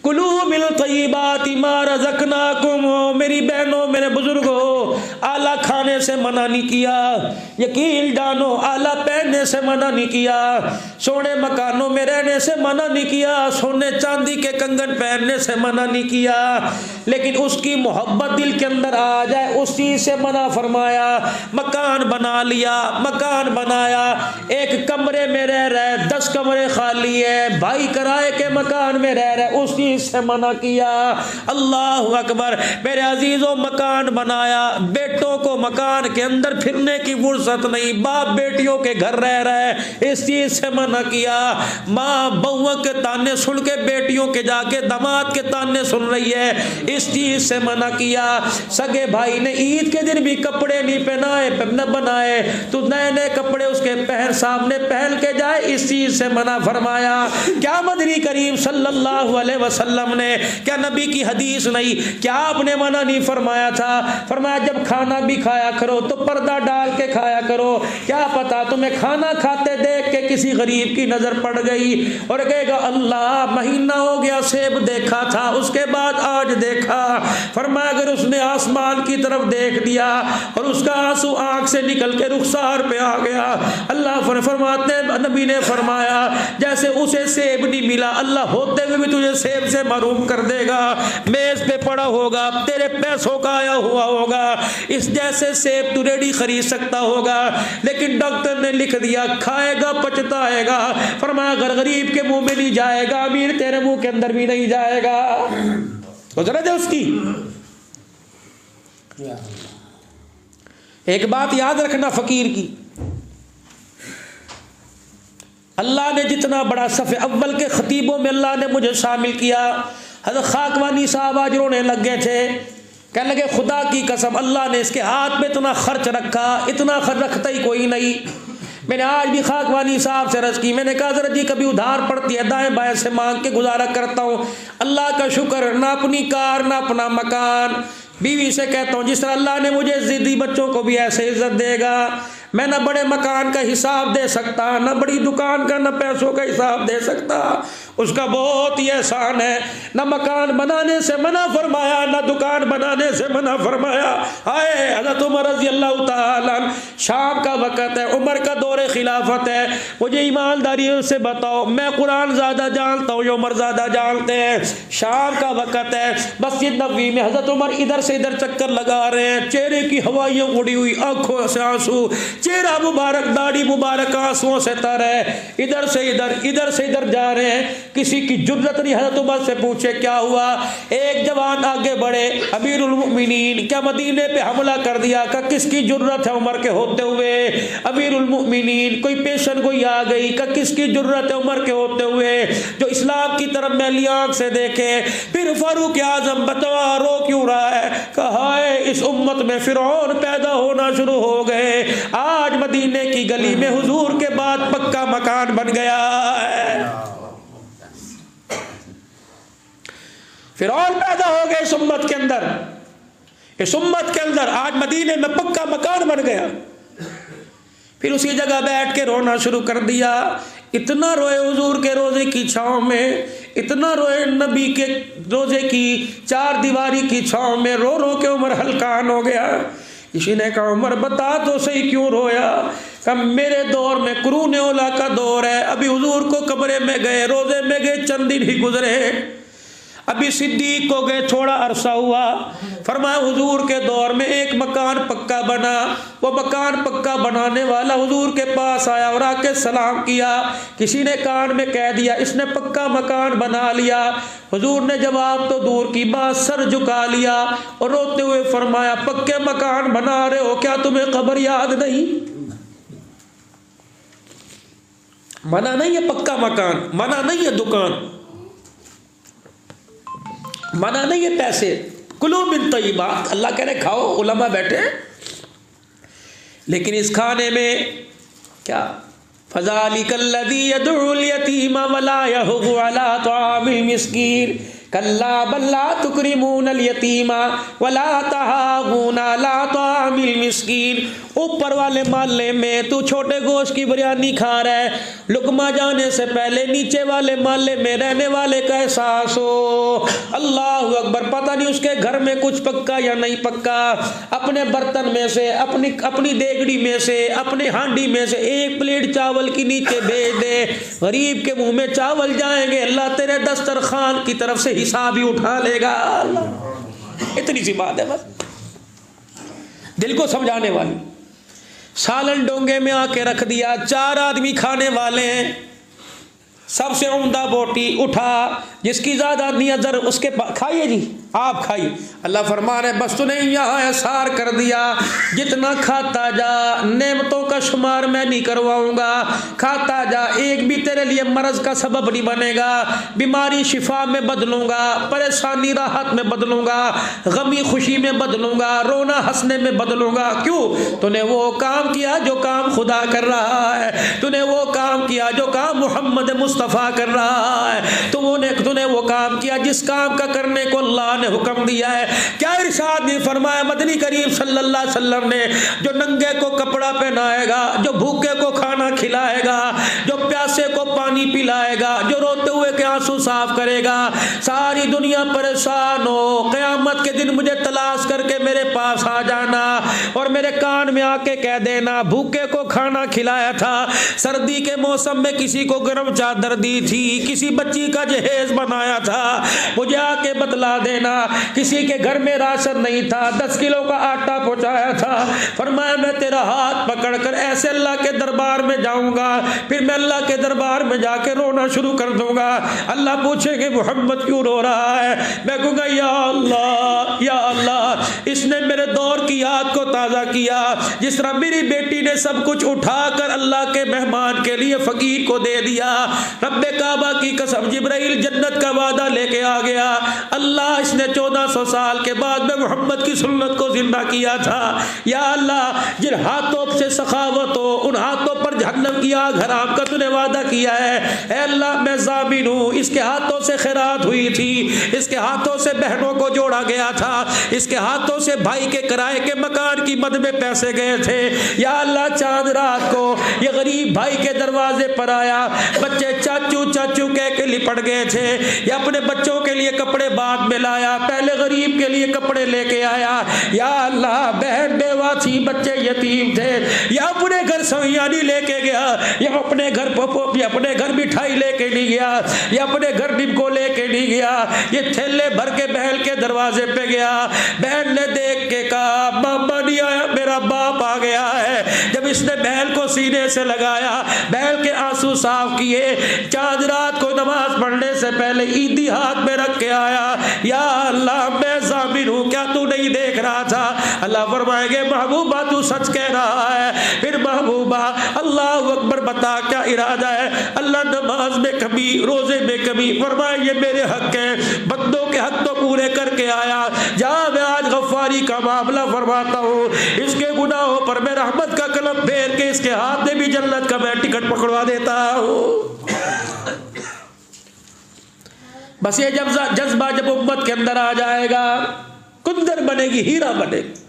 कुलू मिन तय्यिबाति मा रज़क़नाकुम। मेरी बहनों, मेरे बुजुर्गों, आला खाने से मना नहीं किया, यकीन जानो आला पहनने से मना नहीं किया, सोने मकानों में रहने से मना नहीं किया, सोने चांदी के कंगन पहनने से मना नहीं किया, लेकिन उसकी मोहब्बत दिल के अंदर आ जाए उस चीज से मना फरमाया। मकान बना लिया, मकान बनाया, एक कमरे में रह रहे, 10 कमरे खाली है, भाई किराए के मकान में रह रहे, उस चीज से मना किया। अल्लाह अकबर। मेरे अजीजों, मकान बनाया, बेटों को मकान के अंदर फिरने की फुर्सत नहीं, बाप बेटियों के घर रह रहे, इस चीज से मना किया। माँ बहुओं के ताने सुन के बेटियों के जाके दामाद के ताने सुन रही है, इस चीज से मना किया। सगे भाई ने ईद के दिन भी कपड़े नहीं पहनाए न बनाए, तो नए नए कपड़े उसके पहन सामने पहन के जाए, इस चीज से मना फरमाया। क्या मदनी करीम सल्लल्लाहु अलैहि वसल्लम ने, क्या नबी की हदीस नहीं, क्या आपने मना नहीं फरमाया था? फरमाया जब खाना भी खाया करो तो पर्दा डाल के खाया करो, क्या पता तुम्हें खाना खाते देख के किसी गरीब की नजर पड़ गई और कहेगा अल्लाह महीना हो गया सेब देखा था, उसके बाद आज देखा। फरमाया अगर उसने आसमान की तरफ देख दिया और उसका आंसू आंख से निकल के रुखसार पे आ गया, अल्लाह फरमाते, नबी ने फरमाया जैसे उसे सेब नहीं मिला, अल्लाह होते हुए भी तुझे सेब से महरूम कर देगा, मेज पे पड़ा होगा, तेरे पैसों का आया हुआ होगा, इस जैसे सेब तू रेडी खरीद सकता होगा, लेकिन डॉक्टर ने लिख दिया खाएगा पछताएगा। फरमाया अगर गरीब के मुंह में नहीं जाएगा, अमीर तेरे मुंह के अंदर भी नहीं जाएगा। तो जरा दे उसकी। एक बात याद रखना फकीर की, अल्लाह ने जितना बड़ा सफ़े अव्वल के खतीबों में अल्लाह ने मुझे शामिल किया। हज़रत खाकवानी साहब आज रोने लग गए थे, कहने लगे खुदा की कसम अल्लाह ने इसके हाथ में इतना खर्च रखा, इतना खर्च रखता ही कोई नहीं। मैंने आज भी खाकवानी साहब से अर्ज की, मैंने कहा हज़रत जी कभी उधार पड़ती है, दाएं बाएं से मांग के गुजारा करता हूँ, अल्लाह का शुक्र, ना अपनी कार ना अपना मकान। बीवी से कहता हूँ जिस तरह अल्लाह ने मुझे जिद्दी बच्चों को भी ऐसे इज्जत देगा, मैं ना बड़े मकान का हिसाब दे सकता, ना बड़ी दुकान का, ना पैसों का हिसाब दे सकता, उसका बहुत ही एहसान है। ना मकान बनाने से मना फरमाया, ना दुकान बनाने से मना फरमाया। हाय हज़रत उमर रज़ी अल्लाह तआला, शाम का वक़्त है, उमर का दौरे खिलाफत है, मुझे ईमानदारी से बताओ, मैं कुरान ज़्यादा जानता हूँ, उमर ज़्यादा जानते हैं। शाम का वक़्त है, मस्जिद नबवी में हज़रत उमर इधर से इधर चक्कर लगा रहे हैं, चेहरे की हवाइयाँ उड़ी हुई, आंखों से आंसू, चेहरा मुबारक, दाढ़ी मुबारक आंसुओं से तर है, इधर से इधर जा रहे हैं। किसी की जुर्रत नहीं हज़रत उमर से पूछे क्या हुआ। एक जवान आगे बढ़े, अमीरुल मुमिनीन क्या मदीने पे हमला कर दिया, का किसकी जुर्रत है उमर के होते हुए? अमीरुल मुमिनीन कोई पेशन कोई आ गई, का किसकी जुर्रत है उमर के होते हुए? जो इस्लाम की तरफ मैली आंख से देखे। फिर फारूक आजम बतवा रो क्यों रहा है? कहा है इस उम्मत में फिरौन पैदा होना शुरू हो गए, आज मदीने की गली में हुजूर के बाद पक्का मकान बन गया है। फिरौन पैदा हो गए इस उम्मत के अंदर, इस उम्मत के अंदर आज मदीने में पक्का मकान बन गया। फिर उसी जगह बैठ के रोना शुरू कर दिया। इतना रोए हुजूर के रोजे की छांव में, इतना रोए नबी के रोजे की चार दीवारी की छांव में, रो रो के उमर हलकान हो गया। किसी ने कहा उमर बता तो सही क्यों रोया? कहा मेरे दौर में कुरून औला का दौर है, अभी हुजूर को कमरे में गए, रोजे में गए, चंद दिन ही गुजरे, अभी सिद्दीक को गए थोड़ा अरसा हुआ। फरमाया हुजूर के दौर में एक मकान पक्का बना, वो मकान पक्का बनाने वाला हुजूर के पास आया और आके सलाम किया। किसी ने कान में कह दिया इसने पक्का मकान बना लिया। हुजूर ने जवाब तो दूर की बात, सर झुका लिया और रोते हुए फरमाया पक्के मकान बना रहे हो, क्या तुम्हें खबर याद नहीं? मना नहीं है पक्का मकान, मना नहीं है दुकान, मना नहीं है पैसे। कुलू मिन तय्यिबात, अल्लाह कह रहे खाओ, उलमा बैठे, लेकिन इस खाने में क्या? फज़ालिकल्लज़ी यदउल यतीम वला यहुज़्ज़ु अला तआमिल मिस्कीन, कल्ला बल्ला तुकरिमूनल यतीमा वला तहाऊना ला तामिल मिस्कीन। ऊपर वाले माले में तू छोटे गोश्त की बिरयानी खा रहा है, लुकमा जाने से पहले नीचे वाले माले में रहने वाले का एहसास हो। अल्लाह अकबर। पता नहीं उसके घर में कुछ पक्का या नहीं पक्का, अपने बर्तन में से, अपनी देगड़ी में से, अपने हांडी में से एक प्लेट चावल की नीचे भेज दे, गरीब के मुंह में चावल जाएंगे, अल्लाह तेरे दस्तरखान की तरफ से हिसाब ही उठा लेगा। इतनी सी बात है बस, दिल को समझाने वाली। सालन डोंगे में आके रख दिया, 4 आदमी खाने वाले हैं, सबसे उम्दा बोटी उठा, जिसकी ज्यादा नियजर उसके खाइए जी, आप खाइए। अल्लाह फरमा रहे बस तूने यहाँ एसार कर दिया, जितना खाता जा, नेमतों का शुमार मैं नहीं करवाऊंगा, खाता जा, एक भी तेरे लिए मर्ज का सबब नहीं बनेगा, बीमारी शिफा में बदलूंगा, परेशानी राहत में बदलूंगा, गमी खुशी में बदलूंगा, रोना हंसने में बदलूंगा। क्यों? तूने वो काम किया जो काम खुदा कर रहा है, तूने वो काम किया जो काम मोहम्मद मुस्तफ़ा कर रहा है, तूने वो काम किया जिस काम का करने को अल्लाह ने हुक्म दिया है। क्या इरशाद नहीं फरमाया मदनी करीम सल्लल्लाहु अलैहि वसल्लम ने, जो नंगे को कपड़ा पहनाएगा, जो भूखे को खाना खिलाएगा, जो प्यासे को पानी पिलाएगा, जो रोते हुए के आंसू साफ करेगा, सारी दुनिया परेशान हो, क़यामत के दिन मुझे तलाश करके मेरे पास आ जाना और मेरे कान में आके कह देना भूखे को खाना खिलाया था, सर्दी के मौसम में किसी को गर्म चादर दी थी, किसी बच्ची का जहेज बनाया था, मुझे आके बतला देना, किसी के घर में राशन नहीं था, 10 किलो का आटा पहुंचाया था। फरमाया मैं तेरा हाथ पकड़कर ऐसे अल्लाह के दरबार में जाऊंगा, फिर मैं अल्लाह के दरबार में जाके रोना शुरू कर दूंगा। अल्लाह पूछेंगे मोहम्मद क्यों रो रहा है? मैं कहूँगा या अल्लाह, या अल्लाह, इसने मेरे दौर की याद को ताज़ा किया, जिस तरह मेरी बेटी ने सब कुछ उठाकर अल्लाह के मेहमान के लिए फकीर को दे दिया। रब्बे काबा की कसम, जिब्राइल जन्नत का वादा लेके आ गया। अल्लाह इसने 1400 साल के बाद में मोहम्मद की सुन्नत को जिंदा किया था। या अल्लाह, जिन हाथों से सखावत हो उन हाथों पर जहन्नम की आग हराम का तूने वादा किया है। ऐ अल्लाह, मैं ज़ामिन हूँ, इसके हाथों से खैरात हुई थी, इसके हाथों से बहनों को जोड़ा गया था, इसके हाथों से भाई के किराए के मकान की मद में पैसे गए थे। या अल्लाह, चांद रात को ये गरीब भाई के दरवाजे पर आया, बच्चे चाचू चाचू कह के लिपट गए थे, या अपने बच्चों के लिए कपड़े बाद में लाया, पहले गरीब के लिए कपड़े लेके आया। या अल्लाह, बहन बेवा थी, बच्चे यतीम थे, या अपने घर सवियानी लेके गया, या अपने घर मिठाई लेके नहीं गया, या अपने घर डिब्बो लेके नहीं गया, ये थैले भर के बहन के दरवाजे पे गया। बहन ने देख के कहा मामा नहीं आया, मेरा बाप आ गया है। जब इसने बहन को सीने से लगाया, बहन के आंसू साफ किए, चांद रात को नमाज पढ़ने से पहले ईदी हाथ में रख के आया। या अल्लाह, मैं ज़ामिन हूँ, क्या तू नहीं देख रहा था? अल्लाह फरमाएंगे महबूबा तू सच कह रहा है। फिर महबूबा अल्लाह अकबर, बता क्या इरादा है? अल्लाह, नमाज में कभी, रोजे में कभी। फरमाए ये मेरे हक है, बंदों के हक तो पूरे करके आया। जा, मैं आज गफ्फारी का मामला फरमाता हूँ, इसके गुनाहों पर मैं रहमत का कलम फेर के इसके हाथ में भी जन्नत का मैं टिकट पकड़वा देता हूँ। बस ये जज्बा जब उम्मत के अंदर आ जाएगा, कुंदर बनेगी, हीरा बनेगी।